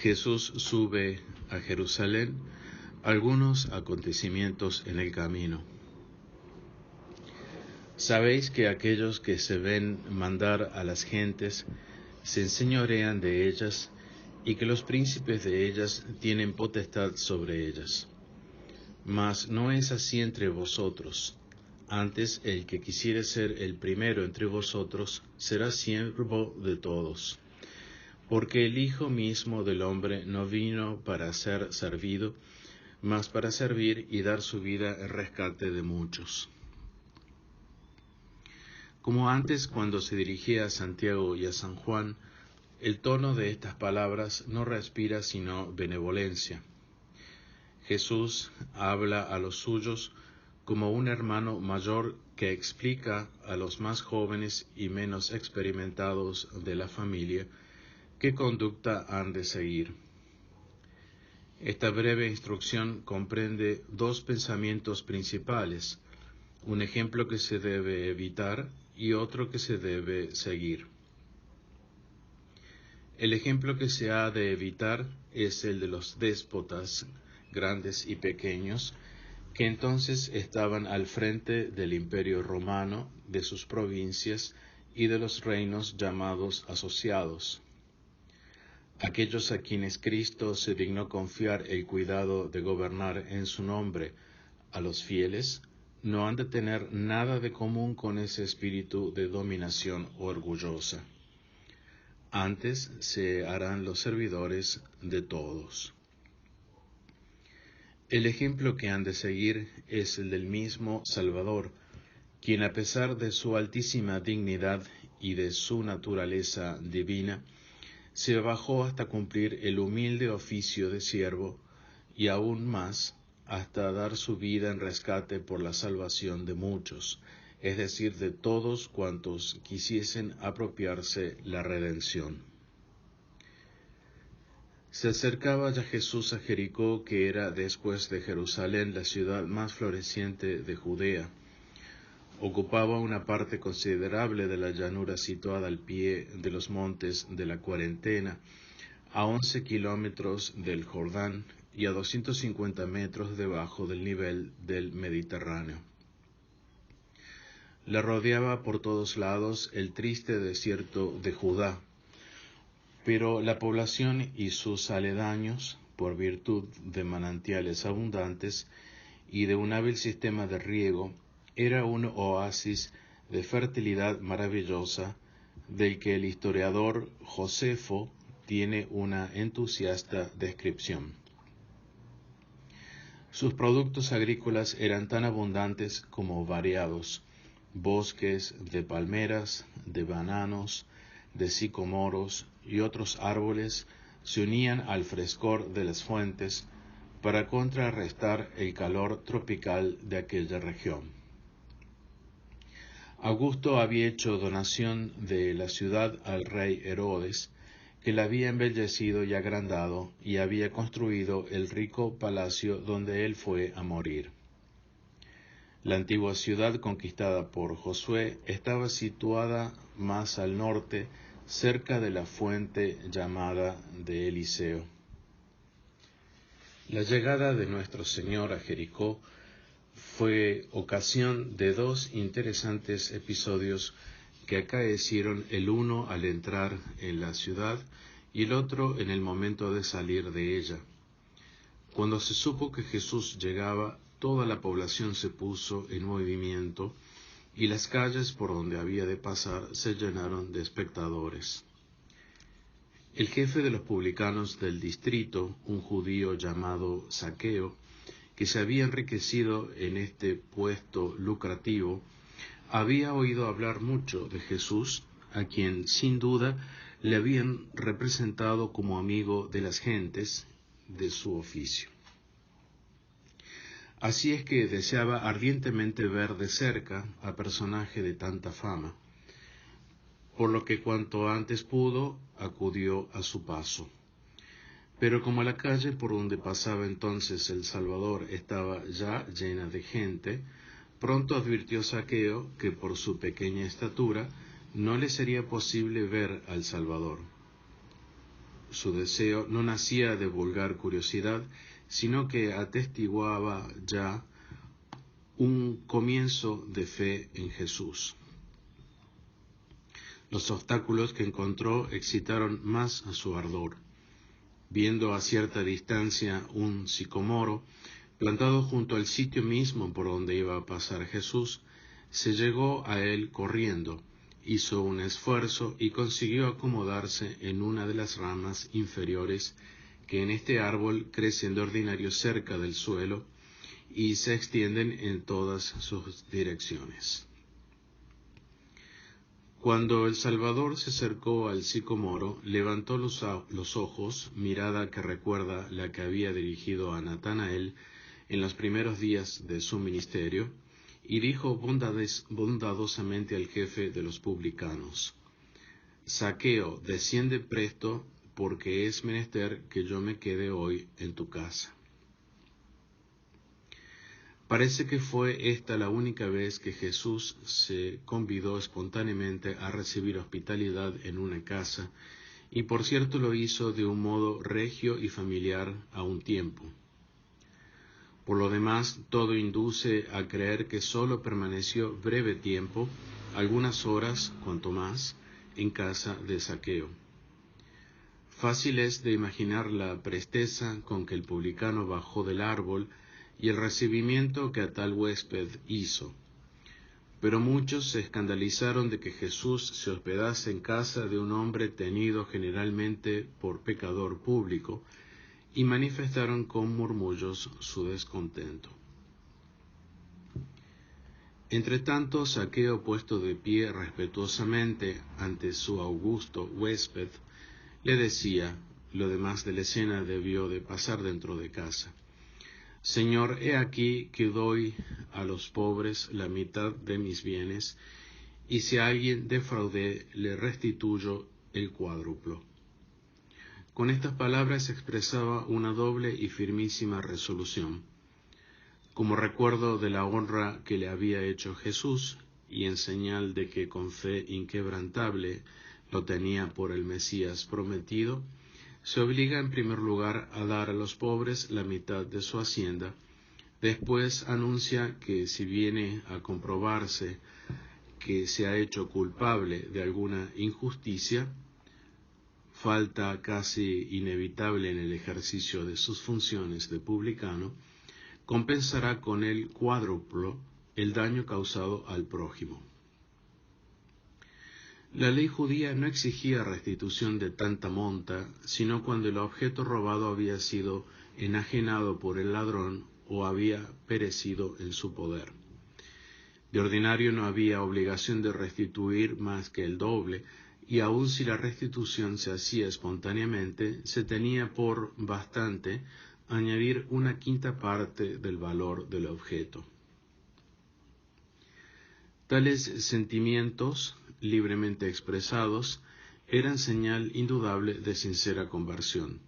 Jesús sube a Jerusalén. Algunos acontecimientos en el camino. Sabéis que aquellos que se ven mandar a las gentes se enseñorean de ellas, y que los príncipes de ellas tienen potestad sobre ellas. Mas no es así entre vosotros. Antes, el que quisiere ser el primero entre vosotros será siervo de todos. Porque el Hijo mismo del hombre no vino para ser servido, mas para servir y dar su vida en rescate de muchos. Como antes, cuando se dirigía a Santiago y a San Juan, el tono de estas palabras no respira sino benevolencia. Jesús habla a los suyos como un hermano mayor que explica a los más jóvenes y menos experimentados de la familia qué conducta han de seguir. Esta breve instrucción comprende dos pensamientos principales, un ejemplo que se debe evitar y otro que se debe seguir. El ejemplo que se ha de evitar es el de los déspotas, grandes y pequeños, que entonces estaban al frente del Imperio Romano, de sus provincias y de los reinos llamados asociados. Aquellos a quienes Cristo se dignó confiar el cuidado de gobernar en su nombre a los fieles, no han de tener nada de común con ese espíritu de dominación orgullosa. Antes se harán los servidores de todos. El ejemplo que han de seguir es el del mismo Salvador, quien a pesar de su altísima dignidad y de su naturaleza divina, se bajó hasta cumplir el humilde oficio de siervo, y aún más, hasta dar su vida en rescate por la salvación de muchos, es decir, de todos cuantos quisiesen apropiarse la redención. Se acercaba ya Jesús a Jericó, que era después de Jerusalén la ciudad más floreciente de Judea. Ocupaba una parte considerable de la llanura situada al pie de los montes de la Cuarentena, a 11 kilómetros del Jordán y a 250 metros debajo del nivel del Mediterráneo. La rodeaba por todos lados el triste desierto de Judá, pero la población y sus aledaños, por virtud de manantiales abundantes y de un hábil sistema de riego, era un oasis de fertilidad maravillosa del que el historiador Josefo tiene una entusiasta descripción. Sus productos agrícolas eran tan abundantes como variados: bosques de palmeras, de bananos, de sicomoros y otros árboles se unían al frescor de las fuentes para contrarrestar el calor tropical de aquella región. Augusto había hecho donación de la ciudad al rey Herodes, que la había embellecido y agrandado, y había construido el rico palacio donde él fue a morir. La antigua ciudad conquistada por Josué estaba situada más al norte, cerca de la fuente llamada de Eliseo. La llegada de nuestro Señor a Jericó fue ocasión de dos interesantes episodios que acaecieron, el uno al entrar en la ciudad y el otro en el momento de salir de ella. Cuando se supo que Jesús llegaba, toda la población se puso en movimiento y las calles por donde había de pasar se llenaron de espectadores. El jefe de los publicanos del distrito, un judío llamado Zaqueo, que se había enriquecido en este puesto lucrativo, había oído hablar mucho de Jesús, a quien sin duda le habían representado como amigo de las gentes de su oficio. Así es que deseaba ardientemente ver de cerca a personaje de tanta fama, por lo que cuanto antes pudo acudió a su paso. Pero como la calle por donde pasaba entonces el Salvador estaba ya llena de gente, pronto advirtió Zaqueo que por su pequeña estatura no le sería posible ver al Salvador. Su deseo no nacía de vulgar curiosidad, sino que atestiguaba ya un comienzo de fe en Jesús. Los obstáculos que encontró excitaron más a su ardor. Viendo a cierta distancia un sicomoro, plantado junto al sitio mismo por donde iba a pasar Jesús, se llegó a él corriendo, hizo un esfuerzo y consiguió acomodarse en una de las ramas inferiores que en este árbol crecen de ordinario cerca del suelo y se extienden en todas sus direcciones. Cuando el Salvador se acercó al sicomoro, levantó los ojos, mirada que recuerda la que había dirigido a Natanael en los primeros días de su ministerio, y dijo bondadosamente al jefe de los publicanos: Zaqueo, desciende presto, porque es menester que yo me quede hoy en tu casa. Parece que fue esta la única vez que Jesús se convidó espontáneamente a recibir hospitalidad en una casa, y por cierto lo hizo de un modo regio y familiar a un tiempo. Por lo demás, todo induce a creer que sólo permaneció breve tiempo, algunas horas, cuanto más, en casa de Zaqueo. Fácil es de imaginar la presteza con que el publicano bajó del árbol y el recibimiento que a tal huésped hizo. Pero muchos se escandalizaron de que Jesús se hospedase en casa de un hombre tenido generalmente por pecador público, y manifestaron con murmullos su descontento. Entretanto, Zaqueo, puesto de pie respetuosamente ante su augusto huésped, le decía, lo demás de la escena debió de pasar dentro de casa: Señor, he aquí que doy a los pobres la mitad de mis bienes, y si a alguien defraudé, le restituyo el cuádruplo. Con estas palabras expresaba una doble y firmísima resolución. Como recuerdo de la honra que le había hecho Jesús, y en señal de que con fe inquebrantable lo tenía por el Mesías prometido, se obliga en primer lugar a dar a los pobres la mitad de su hacienda. Después anuncia que si viene a comprobarse que se ha hecho culpable de alguna injusticia, falta casi inevitable en el ejercicio de sus funciones de publicano, compensará con el cuádruplo el daño causado al prójimo. La ley judía no exigía restitución de tanta monta, sino cuando el objeto robado había sido enajenado por el ladrón o había perecido en su poder. De ordinario no había obligación de restituir más que el doble, y aun si la restitución se hacía espontáneamente, se tenía por bastante añadir una quinta parte del valor del objeto. Tales sentimientos, libremente expresados, eran señal indudable de sincera conversión,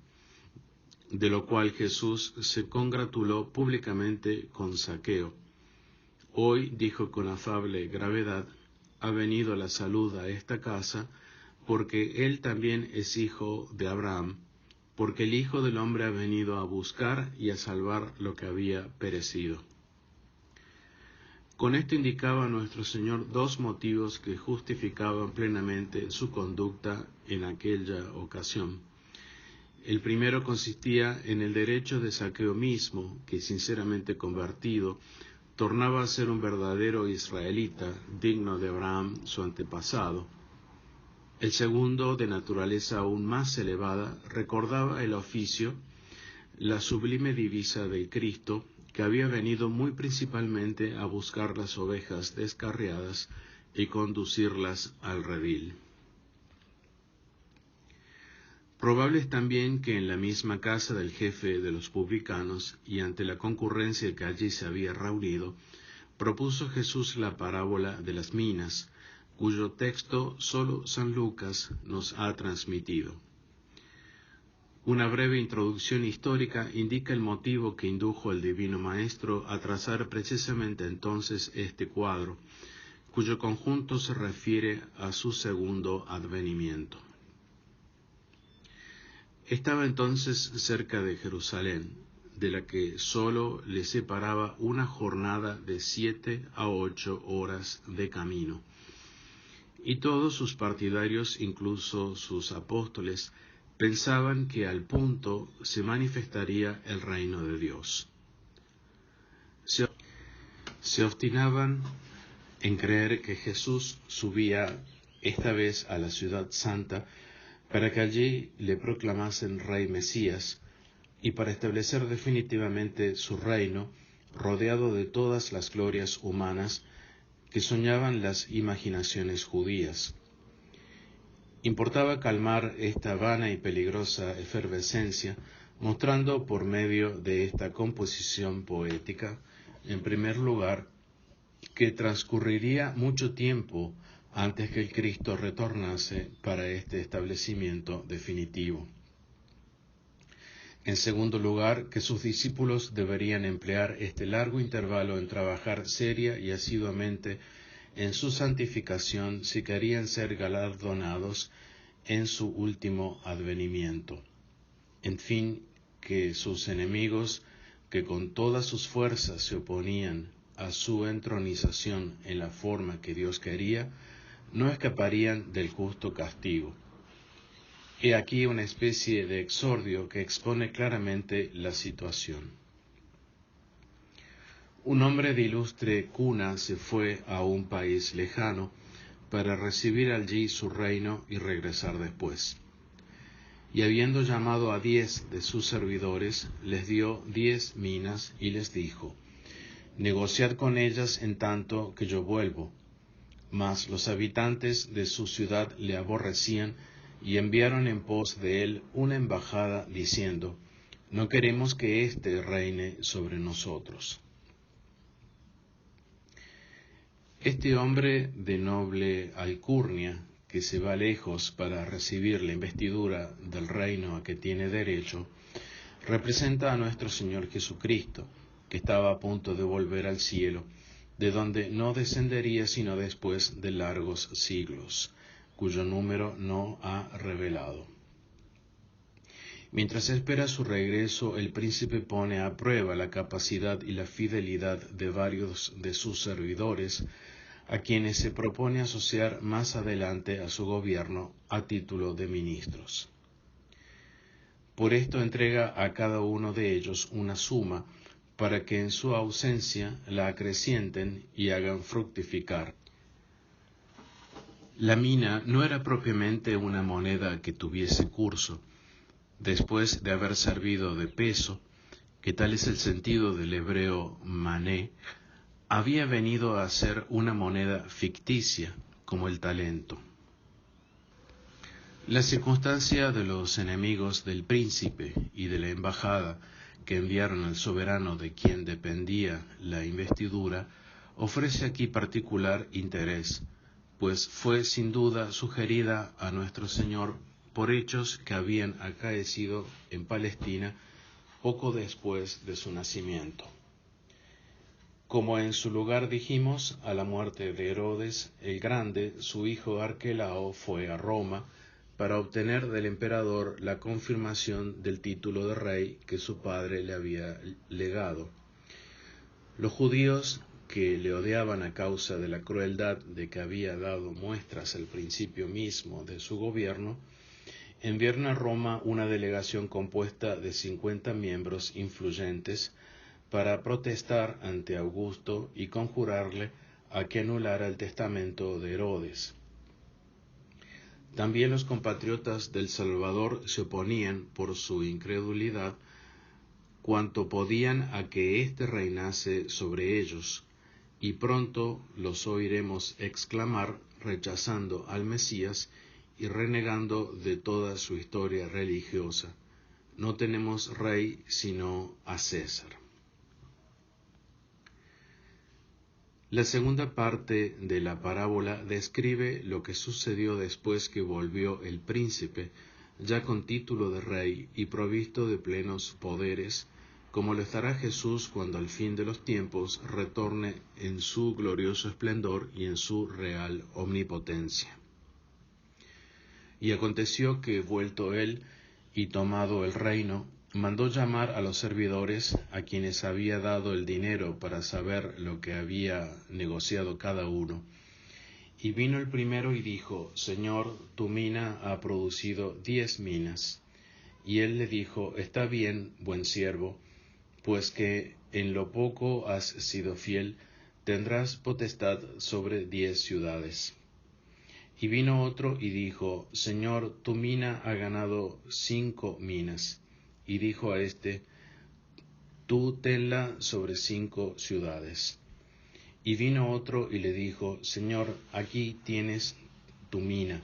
de lo cual Jesús se congratuló públicamente con Zaqueo. Hoy, dijo con afable gravedad, ha venido la salud a esta casa, porque él también es hijo de Abraham, porque el Hijo del Hombre ha venido a buscar y a salvar lo que había perecido. Con esto indicaba nuestro Señor dos motivos que justificaban plenamente su conducta en aquella ocasión. El primero consistía en el derecho de Zaqueo mismo, que sinceramente convertido, tornaba a ser un verdadero israelita, digno de Abraham, su antepasado. El segundo, de naturaleza aún más elevada, recordaba el oficio, la sublime divisa del Cristo, que había venido muy principalmente a buscar las ovejas descarriadas y conducirlas al redil. Probable es también que en la misma casa del jefe de los publicanos, y ante la concurrencia que allí se había reunido, propuso Jesús la parábola de las minas, cuyo texto solo San Lucas nos ha transmitido. Una breve introducción histórica indica el motivo que indujo al Divino Maestro a trazar precisamente entonces este cuadro, cuyo conjunto se refiere a su segundo advenimiento. Estaba entonces cerca de Jerusalén, de la que sólo le separaba una jornada de 7 a 8 horas de camino. Y todos sus partidarios, incluso sus apóstoles, pensaban que al punto se manifestaría el reino de Dios. Se obstinaban en creer que Jesús subía esta vez a la ciudad santa para que allí le proclamasen rey Mesías y para establecer definitivamente su reino rodeado de todas las glorias humanas que soñaban las imaginaciones judías. Importaba calmar esta vana y peligrosa efervescencia, mostrando por medio de esta composición poética, en primer lugar, que transcurriría mucho tiempo antes que el Cristo retornase para este establecimiento definitivo. En segundo lugar, que sus discípulos deberían emplear este largo intervalo en trabajar seria y asiduamente en su santificación si querían ser galardonados en su último advenimiento. En fin, que sus enemigos, que con todas sus fuerzas se oponían a su entronización en la forma que Dios quería, no escaparían del justo castigo. He aquí una especie de exordio que expone claramente la situación. Un hombre de ilustre cuna se fue a un país lejano para recibir allí su reino y regresar después. Y habiendo llamado a 10 de sus servidores, les dio 10 minas y les dijo: negociad con ellas en tanto que yo vuelvo. Mas los habitantes de su ciudad le aborrecían y enviaron en pos de él una embajada diciendo: no queremos que éste reine sobre nosotros. Este hombre de noble alcurnia, que se va lejos para recibir la investidura del reino a que tiene derecho, representa a nuestro Señor Jesucristo, que estaba a punto de volver al cielo, de donde no descendería sino después de largos siglos, cuyo número no ha revelado. Mientras espera su regreso, el príncipe pone a prueba la capacidad y la fidelidad de varios de sus servidores, a quienes se propone asociar más adelante a su gobierno a título de ministros. Por esto entrega a cada uno de ellos una suma, para que en su ausencia la acrecienten y hagan fructificar. La mina no era propiamente una moneda que tuviese curso, después de haber servido de peso, que tal es el sentido del hebreo mané, había venido a ser una moneda ficticia, como el talento. La circunstancia de los enemigos del príncipe y de la embajada que enviaron al soberano de quien dependía la investidura ofrece aquí particular interés, pues fue sin duda sugerida a nuestro Señor por hechos que habían acaecido en Palestina poco después de su nacimiento. Como en su lugar dijimos, a la muerte de Herodes el Grande, su hijo Arquelao fue a Roma para obtener del emperador la confirmación del título de rey que su padre le había legado. Los judíos, que le odiaban a causa de la crueldad de que había dado muestras al principio mismo de su gobierno, enviaron a Roma una delegación compuesta de 50 miembros influyentes para protestar ante Augusto y conjurarle a que anulara el testamento de Herodes. También los compatriotas del Salvador se oponían por su incredulidad cuanto podían a que éste reinase sobre ellos, y pronto los oiremos exclamar rechazando al Mesías y renegando de toda su historia religiosa: no tenemos rey sino a César. La segunda parte de la parábola describe lo que sucedió después que volvió el príncipe, ya con título de rey y provisto de plenos poderes, como lo estará Jesús cuando al fin de los tiempos retorne en su glorioso esplendor y en su real omnipotencia. Y aconteció que, vuelto él, y tomado el reino, mandó llamar a los servidores a quienes había dado el dinero para saber lo que había negociado cada uno. Y vino el primero y dijo: Señor, tu mina ha producido 10 minas. Y él le dijo: Está bien, buen siervo, pues que en lo poco has sido fiel, tendrás potestad sobre 10 ciudades. Y vino otro y dijo: Señor, tu mina ha ganado 5 minas. Y dijo a éste: Tú tenla sobre 5 ciudades. Y vino otro y le dijo: Señor, aquí tienes tu mina,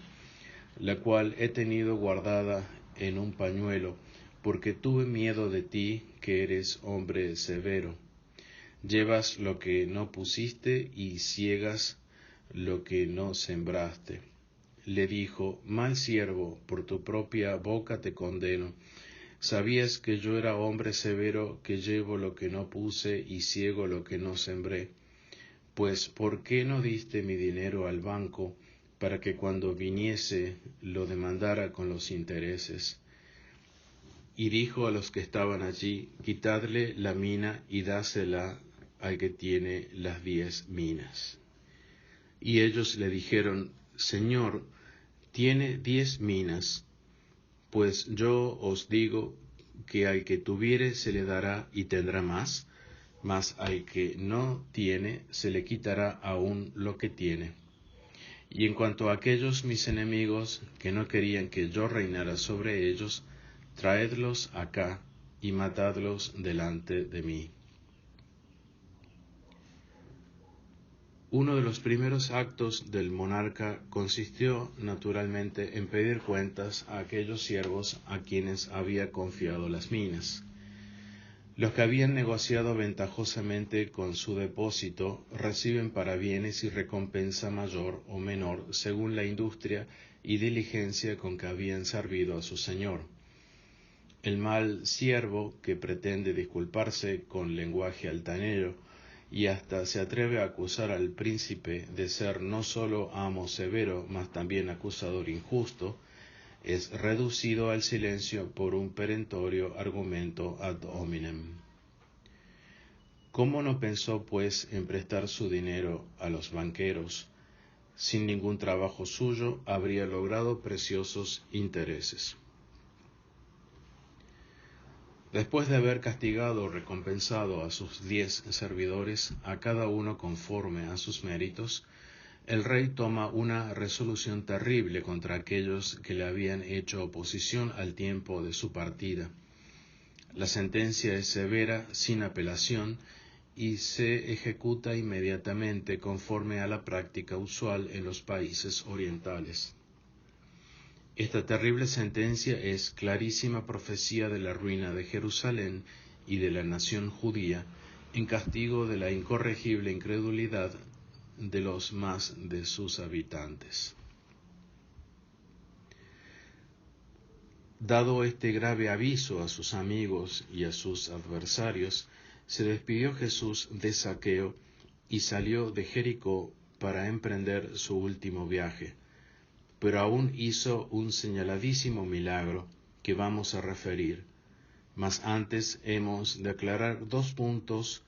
la cual he tenido guardada en un pañuelo, porque tuve miedo de ti, que eres hombre severo. Llevas lo que no pusiste y ciegas lo que no sembraste. Le dijo: Mal siervo, por tu propia boca te condeno. Sabías que yo era hombre severo, que llevo lo que no puse y ciego lo que no sembré. Pues, ¿por qué no diste mi dinero al banco, para que cuando viniese lo demandara con los intereses? Y dijo a los que estaban allí: Quitadle la mina y dásela al que tiene las 10 minas. Y ellos le dijeron: Señor, tiene 10 minas. Pues yo os digo que al que tuviere se le dará y tendrá más, mas al que no tiene se le quitará aún lo que tiene. Y en cuanto a aquellos mis enemigos que no querían que yo reinara sobre ellos, traedlos acá y matadlos delante de mí. Uno de los primeros actos del monarca consistió, naturalmente, en pedir cuentas a aquellos siervos a quienes había confiado las minas. Los que habían negociado ventajosamente con su depósito reciben parabienes y recompensa mayor o menor según la industria y diligencia con que habían servido a su señor. El mal siervo, que pretende disculparse con lenguaje altanero y hasta se atreve a acusar al príncipe de ser no solo amo severo, mas también acusador injusto, es reducido al silencio por un perentorio argumento ad hominem. ¿Cómo no pensó, pues, en prestar su dinero a los banqueros? Sin ningún trabajo suyo habría logrado preciosos intereses. Después de haber castigado o recompensado a sus 10 servidores, a cada uno conforme a sus méritos, el rey toma una resolución terrible contra aquellos que le habían hecho oposición al tiempo de su partida. La sentencia es severa, sin apelación, y se ejecuta inmediatamente conforme a la práctica usual en los países orientales. Esta terrible sentencia es clarísima profecía de la ruina de Jerusalén y de la nación judía, en castigo de la incorregible incredulidad de los más de sus habitantes. Dado este grave aviso a sus amigos y a sus adversarios, se despidió Jesús de Zaqueo y salió de Jericó para emprender su último viaje. Pero aún hizo un señaladísimo milagro que vamos a referir. Mas antes hemos de aclarar 2 puntos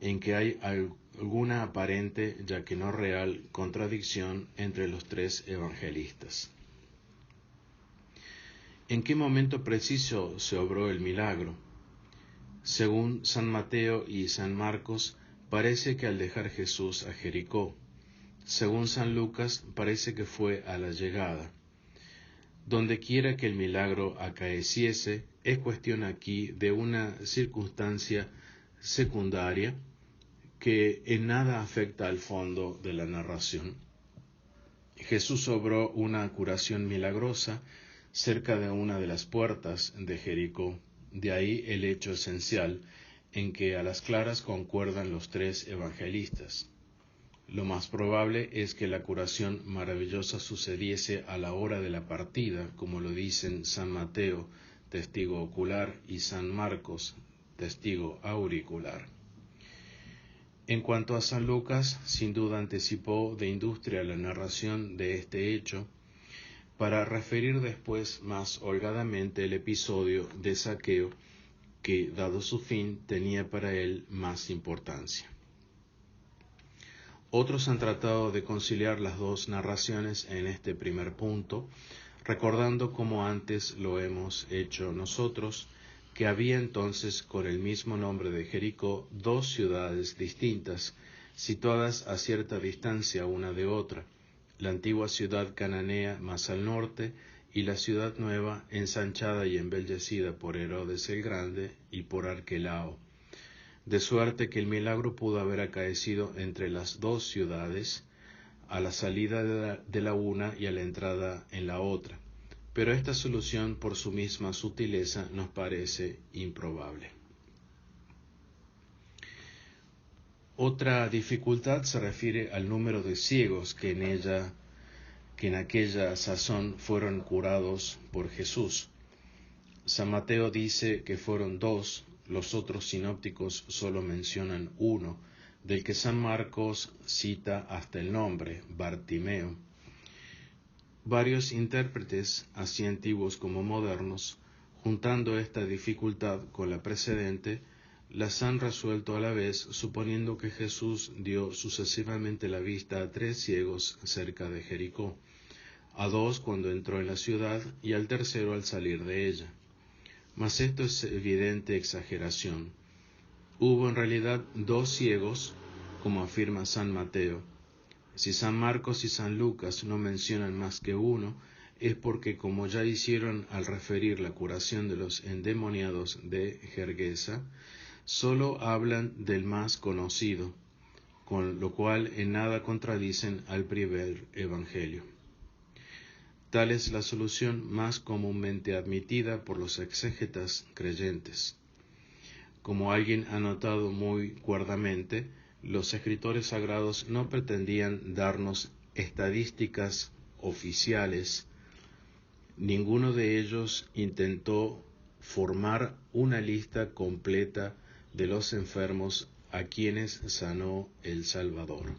en que hay alguna aparente, ya que no real, contradicción entre los 3 evangelistas. ¿En qué momento preciso se obró el milagro? Según San Mateo y San Marcos, parece que al dejar Jesús a Jericó. Según San Lucas, parece que fue a la llegada. Donde quiera que el milagro acaeciese, es cuestión aquí de una circunstancia secundaria que en nada afecta al fondo de la narración. Jesús obró una curación milagrosa cerca de una de las puertas de Jericó. De ahí el hecho esencial en que a las claras concuerdan los 3 evangelistas. Lo más probable es que la curación maravillosa sucediese a la hora de la partida, como lo dicen San Mateo, testigo ocular, y San Marcos, testigo auricular. En cuanto a San Lucas, sin duda anticipó de industria la narración de este hecho, para referir después más holgadamente el episodio de Zaqueo, que, dado su fin, tenía para él más importancia. Otros han tratado de conciliar las dos narraciones en este primer punto, recordando como antes lo hemos hecho nosotros, que había entonces con el mismo nombre de Jericó dos ciudades distintas, situadas a cierta distancia una de otra, la antigua ciudad cananea más al norte y la ciudad nueva ensanchada y embellecida por Herodes el Grande y por Arquelao, de suerte que el milagro pudo haber acaecido entre las dos ciudades, a la salida de la una y a la entrada en la otra. Pero esta solución, por su misma sutileza, nos parece improbable. Otra dificultad se refiere al número de ciegos que en aquella sazón fueron curados por Jesús. San Mateo dice que fueron 2, los otros sinópticos solo mencionan 1, del que San Marcos cita hasta el nombre, Bartimeo. Varios intérpretes, así antiguos como modernos, juntando esta dificultad con la precedente, las han resuelto a la vez, suponiendo que Jesús dio sucesivamente la vista a 3 ciegos cerca de Jericó, a 2 cuando entró en la ciudad y al tercero al salir de ella. Mas esto es evidente exageración. Hubo en realidad 2 ciegos, como afirma San Mateo. Si San Marcos y San Lucas no mencionan más que 1, es porque, como ya hicieron al referir la curación de los endemoniados de Gergesa, solo hablan del más conocido, con lo cual en nada contradicen al primer evangelio. Tal es la solución más comúnmente admitida por los exégetas creyentes. Como alguien ha notado muy cuerdamente, los escritores sagrados no pretendían darnos estadísticas oficiales. Ninguno de ellos intentó formar una lista completa de los enfermos a quienes sanó el Salvador.